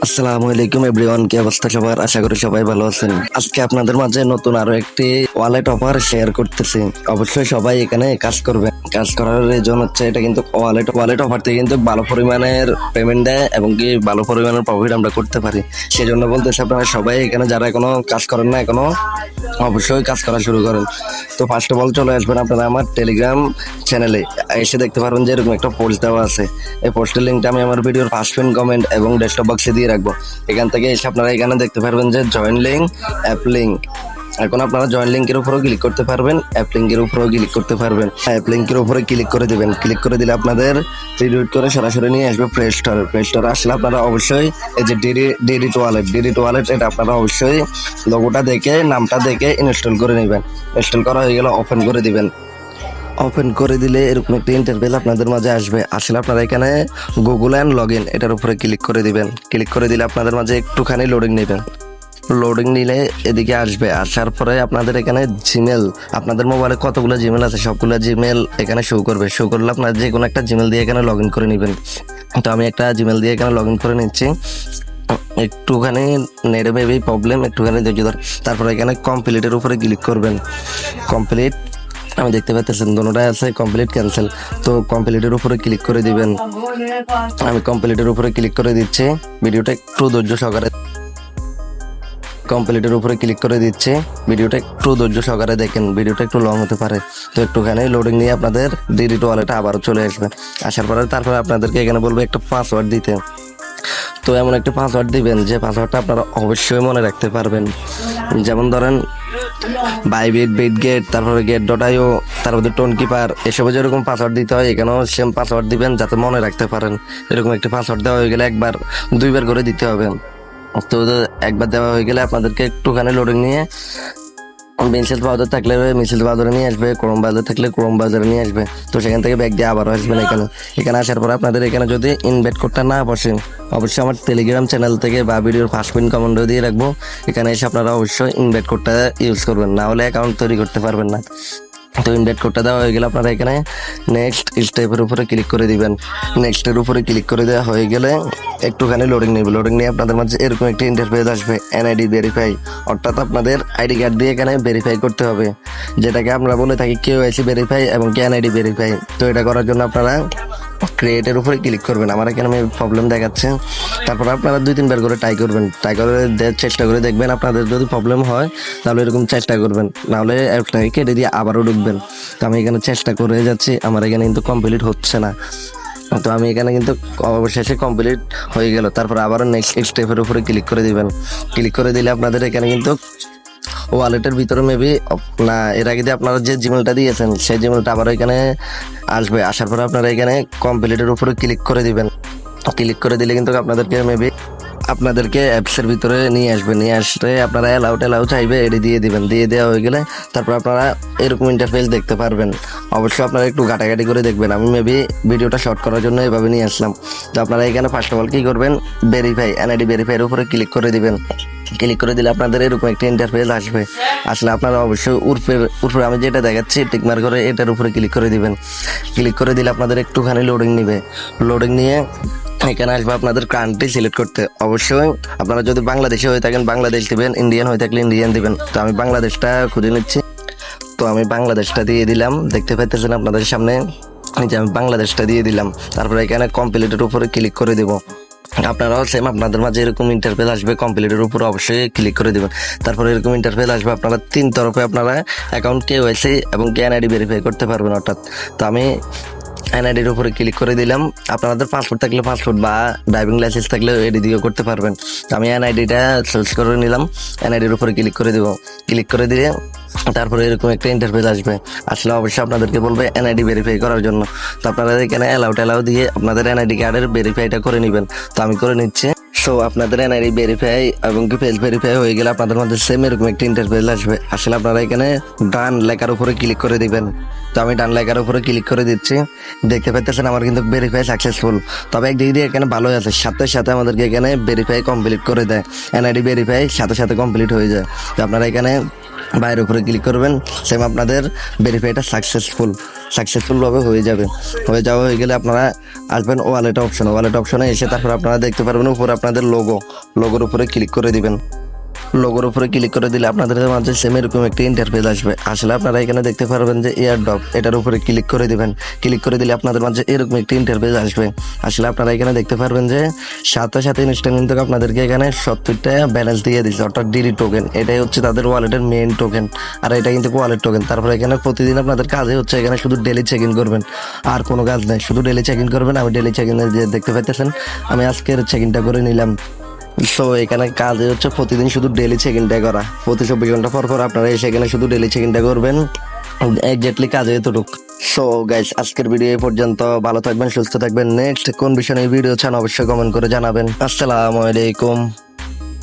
আসসালামু আলাইকুম এভরিওয়ান, কি অবস্থা সবার? আশা করি সবাই ভালো আছেন। আজকে আপনাদের মাঝে নতুন আরো একটি ওয়ালেট অফার শেয়ার করতেছি। অবশ্যই সবাই এখানে কাজ করবে। কাজ করার রিজন হচ্ছে এটা কিন্তু ওয়ালেট অফার থেকে কিন্তু ভালো পরিমাণের পেমেন্ট দেয় এবং কি ভালো পরিমাণের প্রফিট আমরা করতে পারি। সেজন্য বলতেছি আপনারা সবাই এখানে যারা এখনো কাজ করেন না এখনো অবশ্যই কাজ করা শুরু করেন। তো ফার্স্ট অফ অল চলে আসবেন আপনারা আমার টেলিগ্রাম চ্যানেলে, এসে দেখতে পারবেন যে এরকম একটা পোস্ট দেওয়া আছে। এই পোস্টের লিঙ্কটা আমি আমার ভিডিওর ফার্স্ট পিন কমেন্ট এবং ডেস্কটপ বক্সে দিয়ে রাখবো। এখান থেকে এসে আপনারা এখানে দেখতে পারবেন যে জয়েন লিঙ্ক, অ্যাপ লিঙ্ক। এখন আপনারা জয়েন লিঙ্কের উপরেও ক্লিক করতে পারবেন, অ্যাপ লিঙ্কের উপরেও ক্লিক করতে পারবেন। অ্যাপ লিঙ্কের উপরে ক্লিক করে দিবেন। ক্লিক করে দিলে আপনাদের রিডিউট করে সরাসরি নিয়ে আসবে প্লে স্টোরে। প্লে স্টোরে আসলে আপনারা অবশ্যই এই যে ডিডিট ওয়ালেট এটা আপনারা অবশ্যই লোগোটা দেখে নামটা দেখে ইনস্টল করে নেবেন। ইনস্টল করা হয়ে গেলে ওপেন করে দিবেন। ওপেন করে দিলে এরকম একটা ইন্টারফেস আপনাদের মাঝে আসবে। আসলে আপনারা এখানে গুগল অ্যান্ড লগ ইন এটার উপরে ক্লিক করে দিবেন। ক্লিক করে দিলে আপনাদের মাঝে একটুখানি লোডিং নেবেন। লোডিং নিলে এদিকে আসবে। আসার পরে আপনাদের এখানে জিমেল, আপনাদের মোবাইলে কতগুলো জিমেল আছে সবগুলো জিমেল এখানে শো করবে। শো করলে আপনার যে কোনো একটা জিমেল দিয়ে এখানে লগ ইন করে নেবেন। তো আমি একটা জিমেল দিয়ে এখানে লগ ইন করে নিচ্ছি। একটুখানি নেটে মেবি প্রবলেম, একটুখানি ধৈর্য ধর। তারপরে এখানে কমপ্লিটের উপরে ক্লিক করবেন। কমপ্লিট আমি দেখতে পাচ্ছেন দোনোটাই আছে কমপ্লিট ক্যান্সেল। তো কমপ্লিটের উপরে ক্লিক করে দিবেন। আমি কমপ্লিটের উপরে ক্লিক করে দিচ্ছি। ভিডিওটা একটু ধৈর্য সহকারে, কমপ্লিটের উপরে ক্লিক করে দিচ্ছি। ভিডিওটা একটু ধৈর্য সহকারে দেখেন, ভিডিওটা একটু লং হতে পারে। তো একটুখানি লোডিং নিয়ে আপনাদের ডিডিট ওয়ালেটে আবারও চলে আসবে। আসার পরে তারপরে আপনাদেরকে এখানে বলবো একটা পাসওয়ার্ড দিতে। তো এমন একটা পাসওয়ার্ড দিবেন যে পাসওয়ার্ডটা আপনারা অবশ্যই মনে রাখতে পারবেন। যেমন ধরেন বাইবিট, বিটগেট, তারপরে গেট.io, তারপরে টোন কিপার, এসবে যেরকম পাসওয়ার্ড দিতে হয় এখানেও সেম পাসওয়ার্ড দিবেন যাতে মনে রাখতে পারেন। এরকম একটা পাসওয়ার্ড দেওয়া হয়ে গেলে একবার দুইবার করে দিতে হবে। তো একবার দেওয়া হয়ে গেলে আপনাদেরকে একটুখানি লোডিং নিয়ে মিসেল ব্রাউজার থাকলে মিসেল ব্রাউজারে নিয়ে আসবে, ক্রোম ব্রাউজার থাকলে ক্রোম ব্রাউজারে নিয়ে আসবে। তো সেখান থেকে ব্যাক দিয়ে আবারও আসবেন এখানে আসার পর আপনাদের এখানে যদি ইনভাইট কোডটা না বসে অবশ্যই আমার টেলিগ্রাম চ্যানেল থেকে বা ভিডিওর ফার্স্ট পিন কমেন্টও দিয়ে রাখবো। এখানে এসে আপনারা অবশ্যই ইনভাইট কোডটা ইউজ করবেন, না হলে অ্যাকাউন্ট তৈরি করতে পারবেন না। তো ইনভাইট কোডটা দেওয়া হয়ে গেলে আপনারা এখানে নেক্সট স্টেপের উপরে ক্লিক করে দিবেন। নেক্সটের উপরে ক্লিক করে দেওয়া হয়ে গেলে একটুখানি লোডিং নেবে। লোডিং নিয়ে আপনাদের মাঝে এরকম একটা ইন্টারফেস আসবে, এনআইডি ভেরিফাই, অর্থাৎ আপনাদের আইডি কার্ড দিয়ে এখানে ভেরিফাই করতে হবে, যেটাকে আমরা বলে থাকি কেওআইসি ভেরিফাই এবং এনআইডি ভেরিফাই। তো এটা করার জন্য আপনারা ক্রিয়েটের উপরে ক্লিক করবেন। আমার এখানে আমি প্রবলেম দেখাচ্ছে। তারপর আপনারা 2-3 বার করে ট্রাই করবেন। ট্রাই করে চেষ্টা করে দেখবেন। আপনাদের যদি প্রবলেম হয় তাহলে এরকম চেষ্টা করবেন, নাহলে অ্যাপটাকে কেটে দিয়ে আবারও ঢুকবেন। তো আমি এখানে চেষ্টা করে যাচ্ছি, আমার এখানে কিন্তু কমপ্লিট হচ্ছে না। তো আমি এখানে কিন্তু অবশেষে কমপ্লিট হয়ে গেল। তারপর আবারও নেক্সট স্টেপের উপরে ক্লিক করে দিবেন। ক্লিক করে দিলে আপনাদের এখানে কিন্তু ওয়ালেটের ভিতরে মেবি না, এর আগে আপনারা যে জিমেলটা দিয়েছেন সেই জিমেলটা আবার এখানে আসবে। আসার পরে আপনারা এখানে কমপ্লিটের উপরে ক্লিক করে দিবেন। ক্লিক করে দিলে কিন্তু আপনাদেরকে অ্যাপসের ভিতরে নিয়ে আসবে। নিয়ে আসলে আপনারা অ্যালাউ চাইবে, এটি দিয়ে দিবেন। দিয়ে দেওয়া হয়ে গেলে তারপর আপনারা এরকম ইন্টারফেস দেখতে পারবেন। অবশ্যই আপনারা একটু ঘাটাঘাটি করে দেখবেন। আমি মেবি ভিডিওটা শর্ট করার জন্য এভাবে নিয়ে আসলাম। তো আপনারা এখানে ফার্স্ট অফ অল কী করবেন, ভেরিফাই, এনআইডি ভেরিফাইয়ের উপরে ক্লিক করে দিবেন। ক্লিক করে দিলে আপনাদের এরকম একটা ইন্টারফেস আসবে। আসলে আপনারা অবশ্যই উপরে আমি যেটা দেখাচ্ছি টিকমার করে এটার উপরে ক্লিক করে দিবেন। ক্লিক করে দিলে আপনাদের একটুখানি লোডিং নেবে। লোডিং নিয়ে এখানে আসবে আপনাদের কান্ট্রি সিলেক্ট করতে। অবশ্যই আপনারা যদি বাংলাদেশে হয়ে থাকেন বাংলাদেশ দিবেন, ইন্ডিয়ান হয়ে থাকলে ইন্ডিয়ান দিবেন। তো আমি বাংলাদেশটা খুঁজে নিচ্ছি। তো আমি বাংলাদেশটা দিয়ে দিলাম। দেখতে পাইতেছেন আপনাদের সামনে যে আমি বাংলাদেশটা দিয়ে দিলাম। তারপরে এখানে কমপ্লিটের উপরে ক্লিক করে দেবো। আপনারাও সেম আপনাদের মাঝে এরকম ইন্টারফেস আসবে, কমপ্লিটের উপর অবশ্যই ক্লিক করে দেবেন। তারপরে এরকম ইন্টারফেস আসবে, আপনারা 3 তরফে আপনারা অ্যাকাউন্ট কেওআইসি এবং এনআইডি ভেরিফাই করতে পারবেন। অর্থাৎ তো আমি এনআইডির উপরে ক্লিক করে দিলাম। আপনাদের পাসপোর্ট থাকলে পাসপোর্ট বা ড্রাইভিং লাইসেন্স থাকলে এডি দিয়েও করতে পারবেন। তো আমি এনআইডিটা সার্চ করে নিলাম। এনআইডির উপরে ক্লিক করে দেবো। ক্লিক করে দিয়ে তারপরে এরকম একটা ইন্টারফেস আসবে। আসলে অবশ্যই আপনাদেরকে বলবে এনআইডি ভেরিফাই করার জন্য। তো আপনারা এখানে অ্যালাউ দিয়ে আপনাদের এনআইডি কার্ডের ভেরিফাইটা করে নেবেন। তো আমি করে নিচ্ছি। সো আপনাদের এনআইডি ভেরিফাই এবং কি পেজ ভেরিফাই হয়ে গেলে আপনাদের মধ্যে সেম এরকম একটা ইন্টারফেস আসবে। আসলে আপনারা এখানে ডান লেখার উপরে ক্লিক করে দিবেন। তো আমি ডান লেখার উপরে ক্লিক করে দিচ্ছি। দেখতে পাচ্ছেন আমার কিন্তু ভেরিফাই সাকসেসফুল। তবে একদিক দিয়ে এখানে ভালোই আছে, সাথে সাথে আমাদেরকে এখানে ভেরিফাই কমপ্লিট করে দেয়। এনআইডি ভেরিফাই সাথে কমপ্লিট হয়ে যায়। তো আপনারা এখানে বাইরের উপরে ক্লিক করবেন, সেম আপনাদের ভেরিফাইটা সাকসেসফুল। সাকসেসফুল ভাবে হয়ে হয়ে গেলে আপনারা আসবেন ওয়ালেট অপশনে এসে তারপর আপনারা দেখতে পারবেন উপরে আপনাদের লোগোর উপরে ক্লিক করে দিবেন। লোগোর উপরে ক্লিক করে দিলে আপনাদের মাঝে সেম এরকম একটা ইন্টারফেস আসলে আপনারা এখানে দেখতে পারবেন যে এয়ারড্রপ, এটার উপরে ক্লিক করে দিবেন। ক্লিক করে দিলে আপনাদের মাঝে এরকম একটা ইন্টারফেস আসবে। আসলে আপনারা এখানে দেখতে পারবেন যে সাথে ইনস্ট্যান্ট কিন্তু আপনাদেরকে এখানে 70টা ব্যালেন্স দিয়ে দিচ্ছে, অর্থাৎ ডিডি টোকেন। এটাই হচ্ছে তাদের ওয়ালেটের মেইন টোকেন, আর এটা কিন্তু ওয়ালেট টোকেন। তারপরে এখানে প্রতিদিন আপনাদের কাজে হচ্ছে এখানে শুধু ডেলি চেক ইন করবেন, আর কোনো কাজ নেই, শুধু ডেলি চেক ইন করবেন। আমি ডেলি চেক ইন যে দেখতে পাইতেছেন, আমি আজকের চেক ইনটা করে নিলাম। সো এখানে কাজে হচ্ছে প্রতিদিন শুধু ডেলি চেক ইনটা করা, প্রতি 24 ঘন্টা পর পর আপনারা এসে এখানে শুধু ডেলি চেক ইনটা করবেন। এক্স্যাক্টলি কাজে এতটুক। সো গাইস, আজকের ভিডিও এই পর্যন্ত। ভালো থাকবেন, সুস্থ থাকবেন। নেক্সট কোন বিষয়ে ভিডিও চান অবশ্যই কমেন্ট করে জানাবেন। আসসালামু আলাইকুম।